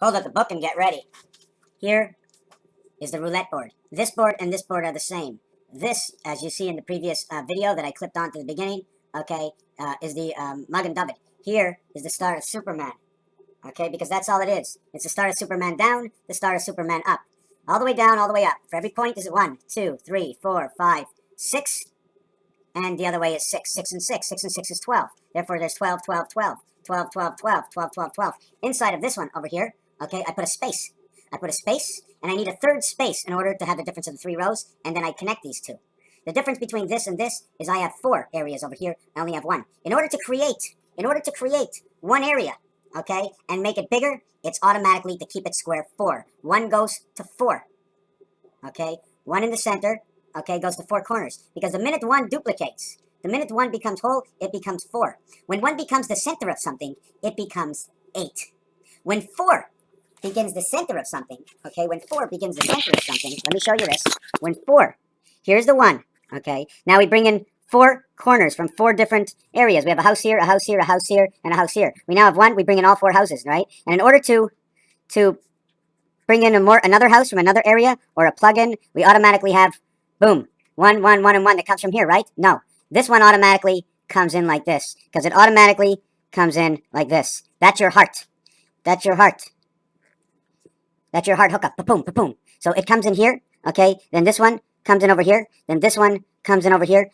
Hold up the book and get ready. Here is the roulette board. This board and this board are the same. This, as you see in the previous video that I clipped onto the beginning, okay, is the Magen David. Here is the Star of Superman, okay, because that's all it is. It's the Star of Superman down, the Star of Superman up. All the way down, all the way up. For every point is 1, 2, 3, 4, 5, 6, and the other way is 6. 6 and 6. 6 and 6 is 12. Therefore, there's 12, 12, 12. 12, 12, 12, 12, 12, 12. Inside of this one over here, okay, I put a space. I put a space, and I need a third space in order to have the difference of the 3 rows, and then I connect these two. The difference between this and this is I have 4 areas over here. I only have 1. In order to create one area, okay, and make it bigger, it's automatically to keep it square 4. 1 goes to 4, okay? 1 in the center, okay, goes to 4 corners. Because the minute 1 duplicates, the minute 1 becomes whole, it becomes 4. When 1 becomes the center of something, it becomes 8. When 4 begins the center of something, okay, when 4 begins the center of something, let me show you this. When 4, here's the 1, okay, now we bring in 4 corners from 4 different areas. We have a house here, a house here, a house here, and a house here. We now have 1, we bring in all 4 houses, right? And in order to bring in another house from another area, or a plug-in, we automatically have, boom, 1, 1, 1, and 1 that comes from here, right? No, this one automatically comes in like this, because it automatically comes in like this. That's your heart. That's your heart. That's your heart hookup. Pa-boom, pa-boom. So it comes in here, okay? Then this one comes in over here. Then this one comes in over here.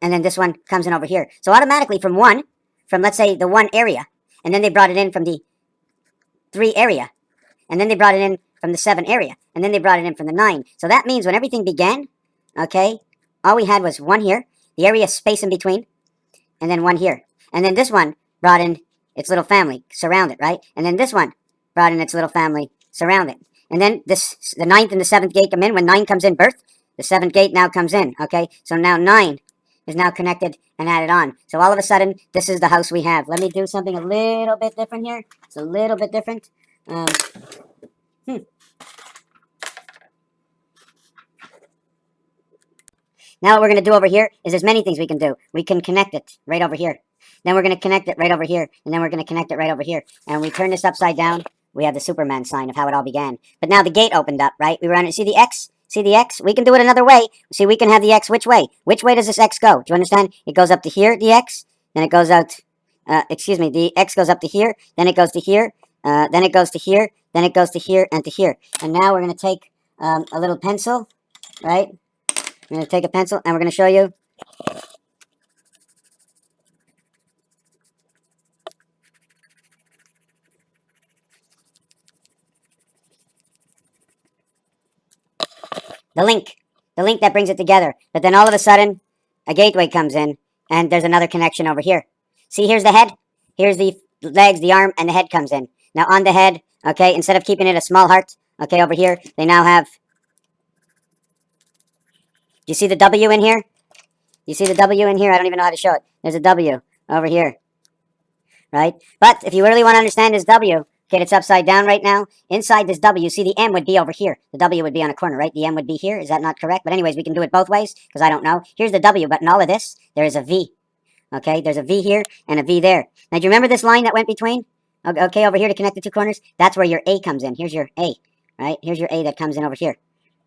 And then this one comes in over here. So automatically from let's say the 1 area, and then they brought it in from the 3 area, and then they brought it in from the 7 area, and then they brought it in from the 9. So that means when everything began, okay, all we had was 1 here, the area space in between, and then 1 here. And then this one brought in its little family, surround it, right? And then this one brought in its little family, surround it. And then the 9th and the 7th gate come in. When 9 comes in birth, the 7th gate now comes in, okay? So now 9 is now connected and added on. So all of a sudden, this is the house we have. Let me do something a little bit different here. It's a little bit different. Now what we're going to do over here is there's many things we can do. We can connect it right over here. Then we're going to connect it right over here. And then we're going to connect it right over here. And we turn this upside down. We have the Superman sign of how it all began. But now the gate opened up, right? We run it. See the X? See the X? We can do it another way. See, we can have the X which way? Which way does this X go? Do you understand? It goes up to here, the X. Then it goes out, the X goes up to here. Then it goes to here. Then it goes to here. Then it goes to here and to here. And now we're going to take a little pencil, right? We're going to take a pencil and we're going to show you. The link that brings it together. But then all of a sudden, a gateway comes in, and there's another connection over here. See, here's the head, here's the legs, the arm, and the head comes in. Now on the head, okay, instead of keeping it a small heart, okay, over here, they now have, do you see the W in here? You see the W in here? I don't even know how to show it. There's a W over here, right? But if you really want to understand this W, okay, it's upside down right now. Inside this W, see the M would be over here. The W would be on a corner, right? The M would be here. Is that not correct? But anyways, we can do it both ways because I don't know. Here's the W, but in all of this, there is a V. Okay, there's a V here and a V there. Now, do you remember this line that went between? Okay, over here to connect the 2 corners? That's where your A comes in. Here's your A, right? Here's your A that comes in over here.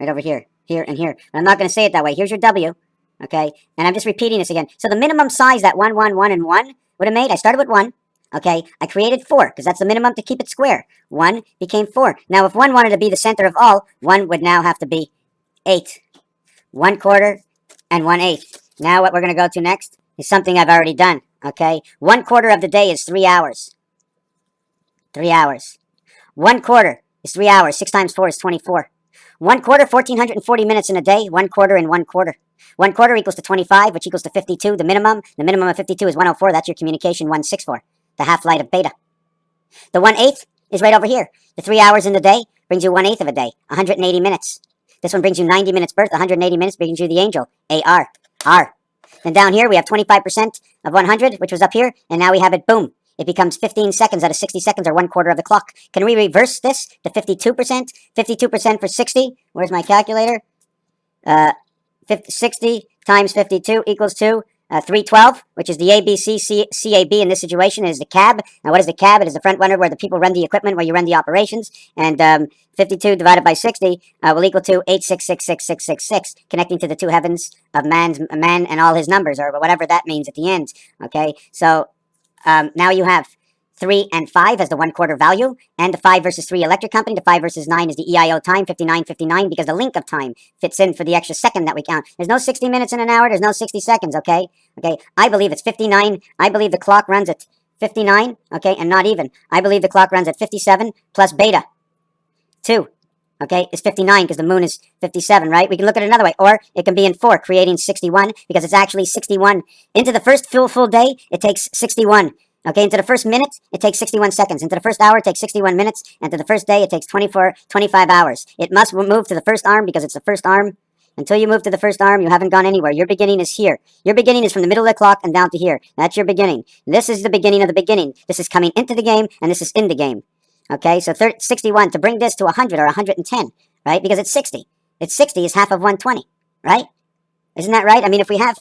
Right over here, here, and here. But I'm not going to say it that way. Here's your W, okay? And I'm just repeating this again. So the minimum size that 1, 1, 1, and 1 would have made, I started with 1. Okay, I created 4, because that's the minimum to keep it square. 1 became 4. Now, if 1 wanted to be the center of all, 1 would now have to be 8. 1/4 and 1/8. Now, what we're going to go to next is something I've already done, okay? 1/4 of the day is 3 hours. 3 hours. 1/4 is 3 hours. 6 times 4 is 24. 1/4, 1,440 minutes in a day. 1/4 and 1/4. 1/4 equals to 25, which equals to 52. The minimum of 52 is 104. That's your communication 164. The half-light of beta. The 1/8 is right over here. The 3 hours in the day brings you 1/8 of a day, 180 minutes. This one brings you 90 minutes birth, 180 minutes brings you the angel, AR, R. Then down here we have 25% of 100, which was up here, and now we have it, boom. It becomes 15 seconds out of 60 seconds, or 1/4 of the clock. Can we reverse this to 52%? 52% for 60. Where's my calculator? 60 times 52 equals to 312, which is the CAB in this situation, is the cab. Now, what is the cab? It is the front runner where the people run the equipment, where you run the operations. And 52 divided by 60 will equal to 8666666, connecting to the two heavens of man and all his numbers, or whatever that means at the end. Okay, so now you have 3 and 5 as the 1/4 value, and the 5 versus 3 electric company. The 5 versus 9 is the EIO time, 59:59, because the link of time fits in for the extra second that we count. There's no 60 minutes in an hour. There's no 60 seconds, okay? Okay, I believe it's 59. I believe the clock runs at 59, okay, and not even. I believe the clock runs at 57 plus beta 2. Okay, is 59 because the moon is 57, right? We can look at it another way. Or it can be in 4, creating 61, because it's actually 61. Into the first full day, it takes 61. Okay, into the first minute, it takes 61 seconds. Into the first hour, it takes 61 minutes. And to the first day, it takes 25 hours. It must move to the first arm because it's the first arm. Until you move to the first arm, you haven't gone anywhere. Your beginning is here. Your beginning is from the middle of the clock and down to here. That's your beginning. This is the beginning of the beginning. This is coming into the game, and this is in the game. Okay, so 61, to bring this to 100 or 110, right? Because it's 60. It's 60 is half of 120, right? Isn't that right? I mean, if we have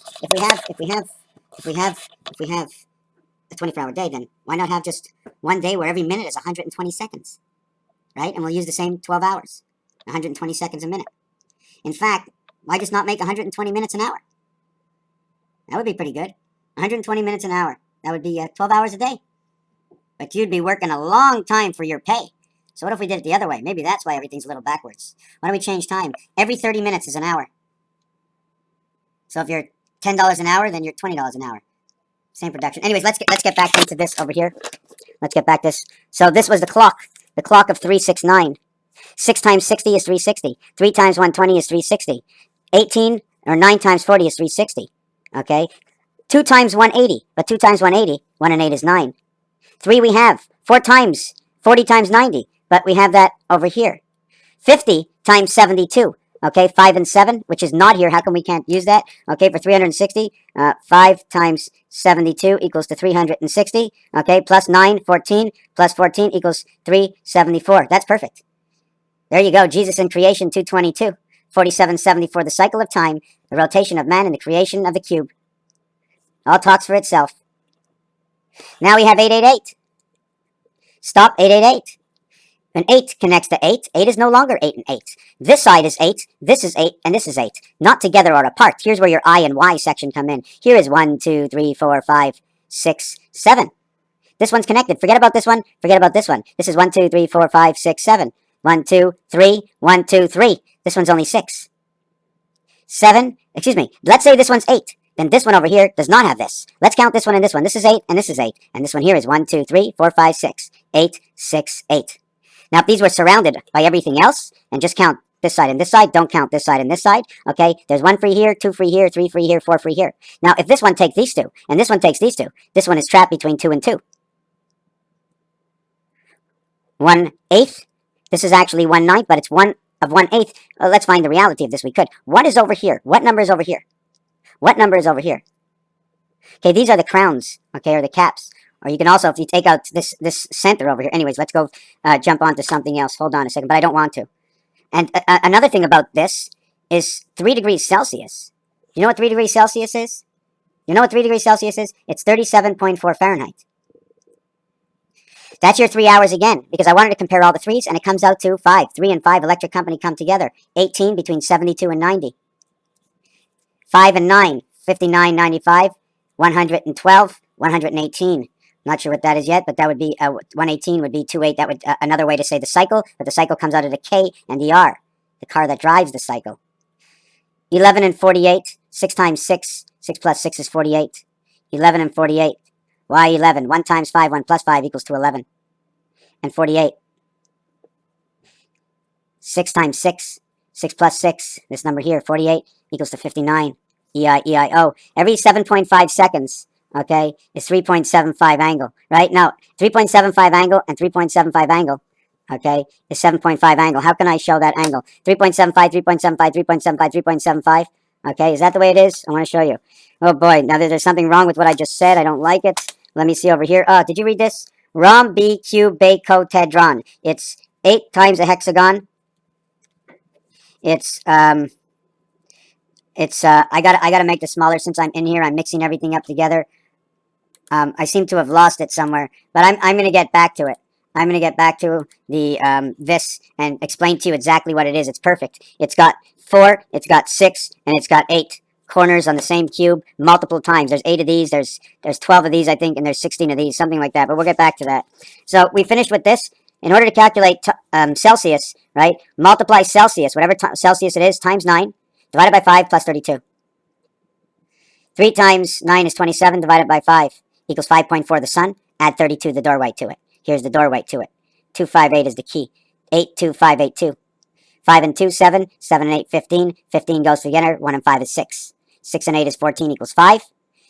a 24-hour day, then why not have just one day where every minute is 120 seconds, right? And we'll use the same 12 hours, 120 seconds a minute. In fact, why just not make 120 minutes an hour? That would be pretty good. 120 minutes an hour. That would be 12 hours a day. But you'd be working a long time for your pay. So what if we did it the other way? Maybe that's why everything's a little backwards. Why don't we change time? Every 30 minutes is an hour. So if you're $10 an hour, then you're $20 an hour. Same production. Anyways, let's get back into this over here. Let's get back this. So this was the clock of 369. 6 times 60 is 360. 3 times 120 is 360. 18 or 9 times 40 is 360. Okay? 2 times 180. But 2 times 180, 1 and 8 is 9. 3 we have. 4 times 40 times 90. But we have that over here. 50 times 72. Okay, 5 and 7, which is not here. How come we can't use that? Okay, for 360, 5 times 72 equals to 360. Okay, plus 9, 14, plus 14 equals 374. That's perfect. There you go. Jesus in creation, 222. 4774, the cycle of time, the rotation of man, and the creation of the cube. All talks for itself. Now we have 888. Stop, 888. When 8 connects to 8, 8 is no longer 8 and 8. This side is 8, this is 8, and this is 8. Not together or apart. Here's where your I and Y section come in. Here is 1, 2, 3, 4, 5, 6, 7. This one's connected. Forget about this one. Forget about this one. This is 1, 2, 3, 4, 5, 6, 7. 1, 2, 3, 1, 2, 3. This one's only 6. 7, excuse me. Let's say this one's 8. Then this one over here does not have this. Let's count this one and this one. This is 8, and this is 8. And this one here is 1, 2, 3, 4, 5, 6. 8, 6, 8. Now, if these were surrounded by everything else, and just count this side and this side, don't count this side and this side, okay? There's 1 free here, 2 free here, 3 free here, 4 free here. Now, if this one takes these two, and this one takes these two, this one is trapped between 2 and 2. 1/8. This is actually 1/9, but it's 1 of 1/8. Let's find the reality of this. We could. What is over here? What number is over here? What number is over here? Okay, these are the crowns, okay, or the caps. Or you can also, if you take out this center over here. Anyways, let's go jump on to something else. Hold on a second, but I don't want to. And another thing about this is 3 degrees Celsius. You know what 3 degrees Celsius is? You know what 3 degrees Celsius is? It's 37.4 Fahrenheit. That's your 3 hours again, because I wanted to compare all the 3s, and it comes out to 5. 3 and 5 electric company come together. 18 between 72 and 90. 5 and 9, 59, 95, 112, 118. Not sure what that is yet, but that would be 118 would be 28. That would another way to say the cycle, but the cycle comes out of the K and the R, the car that drives the cycle. 11 and 48, 6 times 6, 6 plus 6 is 48. 11 and 48. Why 11? 1 times 5, 1 plus 5 equals to 11. And 48. 6 times 6, 6 plus 6, this number here, 48, equals to 59. E-I-E-I-O. Every 7.5 seconds, okay, is 3.75 angle, right? Now, 3.75 angle and 3.75 angle, okay, is 7.5 angle. How can I show that angle? 3.75, 3.75, 3.75, 3.75. Okay, is that the way it is? I want to show you. Oh boy, now there's something wrong with what I just said. I don't like it. Let me see over here. Did you read this? Rhombicubicotedron. It's 8 times a hexagon. It's It's I gotta make this smaller since I'm in here. I'm mixing everything up together. I seem to have lost it somewhere, but I'm gonna get back to it. I'm gonna get back to the this and explain to you exactly what it is. It's perfect. It's got 4, it's got 6, and it's got 8 corners on the same cube multiple times. There's 8 of these. There's 12 of these, I think, and there's 16 of these, something like that. But we'll get back to that. So we finished with this. In order to calculate Celsius, right? Multiply Celsius, whatever Celsius it is, times 9, divided by 5 plus 32. 3 times 9 is 27, divided by 5 equals 5.4, the sun. Add 32, the doorway, to it. Here's the doorway to it. 258 is the key. 82582. 5 and 2, 7. 7 and 8, 15. 15 goes together. 1 and 5 is 6. 6 and 8 is 14 equals 5.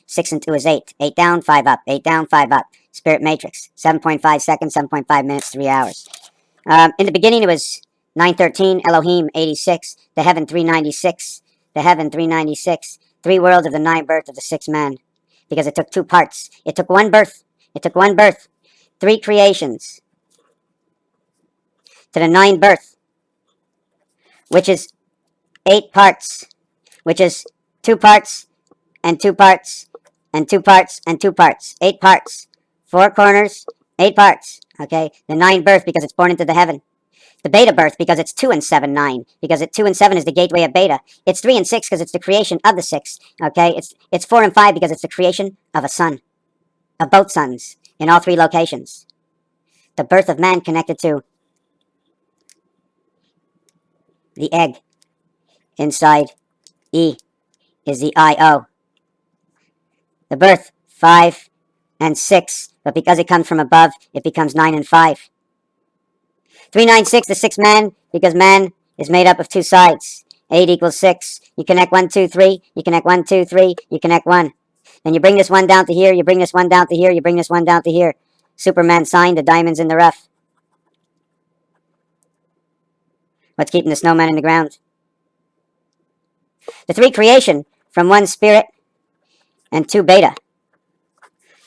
6 and 2 is 8. 8 down, 5 up. 8 down, 5 up. Spirit matrix. 7.5 seconds, 7.5 minutes, 3 hours. In the beginning, it was 913, Elohim 86, the heaven 396, the heaven 396, 3 worlds of the 9 birth of the 6 man. Because it took 2 parts. It took 1 birth. It took 1 birth. 3 creations. To the 9 birth. Which is 8 parts. Which is 2 parts, and 2 parts, and 2 parts, and 2 parts. 8 parts. 4 corners, 8 parts. Okay? The 9 birth because it's born into the heaven. The beta birth because it's 2 and 7, 9. Because 2 and 7 is the gateway of beta. It's 3 and 6 because it's the creation of the 6. Okay? It's 4 and 5 because it's the creation of a sun. Of both suns. In all 3 locations. The birth of man connected to the egg. Inside E is the I-O. The birth, 5 and 6. But because it comes from above, it becomes 9 and 5. 396, the 6 man, because man is made up of 2 sides. 8 equals 6. You connect 1, 2, 3. You connect 1, 2, 3. You connect 1. Then you bring this 1 down to here. You bring this 1 down to here. You bring this 1 down to here. Superman sign, the diamonds in the rough. What's keeping the snowman in the ground? The 3 creation from 1 spirit and 2 beta.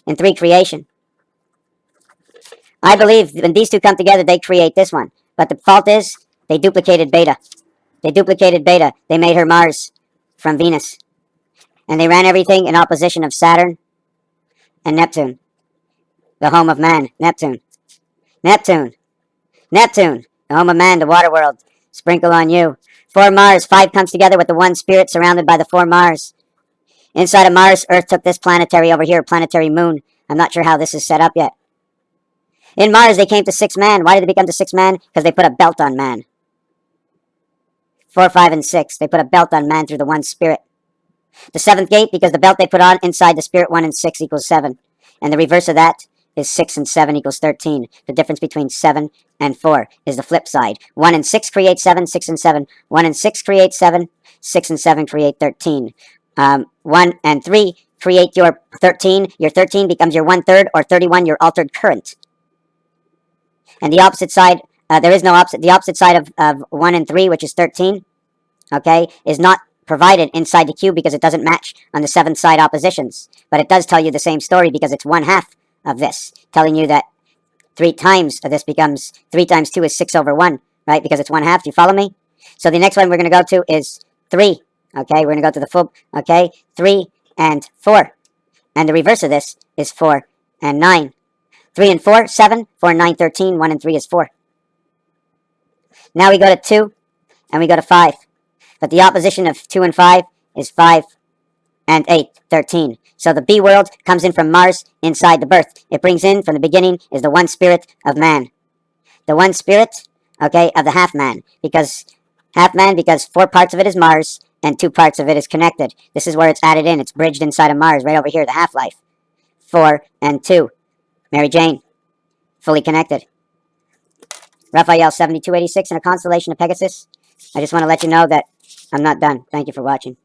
In 3 creation. I believe when these 2 come together, they create this one. But the fault is, they duplicated beta. They duplicated beta. They made her Mars from Venus. And they ran everything in opposition of Saturn and Neptune. The home of man. Neptune. Neptune. Neptune. The home of man, the water world. Sprinkle on you. 4 Mars. 5 comes together with the 1 spirit surrounded by the 4 Mars. Inside of Mars, Earth took this planetary over here, planetary moon. I'm not sure how this is set up yet. In Mars, they came to 6 man. Why did they become to 6 man? Because they put a belt on man. 4, 5, and 6. They put a belt on man through the 1 spirit. The 7th gate, because the belt they put on inside the spirit 1 and 6 equals 7. And the reverse of that is 6 and 7 equals 13. The difference between 7 and 4 is the flip side. 1 and 6 create 7, 6 and 7. 1 and 6 create 7, 6 and 7 create 13. 1 and 3 create your 13. Your 13 becomes your 1/3, or 31, your altered current. And the opposite side, there is no opposite. The opposite side of 1 and 3, which is 13, okay, is not provided inside the cube because it doesn't match on the 7th side oppositions. But it does tell you the same story because it's 1/2 of this, telling you that 3 times of this becomes 3 times 2 is 6 over 1, right? Because it's 1/2. Do you follow me? So the next one we're going to go to is 3. Okay, we're going to go to the full, okay, 3 and 4. And the reverse of this is 4 and 9. 3 and 4, 7. 4 and 9, 13. 1 and 3 is 4. Now we go to 2 and we go to 5. But the opposition of 2 and 5 is 5 and 8, 13. So the B world comes in from Mars inside the birth. It brings in from the beginning is the 1 spirit of man. The 1 spirit, okay, of the half man. Because 4 parts of it is Mars and 2 parts of it is connected. This is where it's added in. It's bridged inside of Mars, right over here, the half-life. 4 and 2. Mary Jane, fully connected. Raphael 7286 in a constellation of Pegasus. I just want to let you know that I'm not done. Thank you for watching.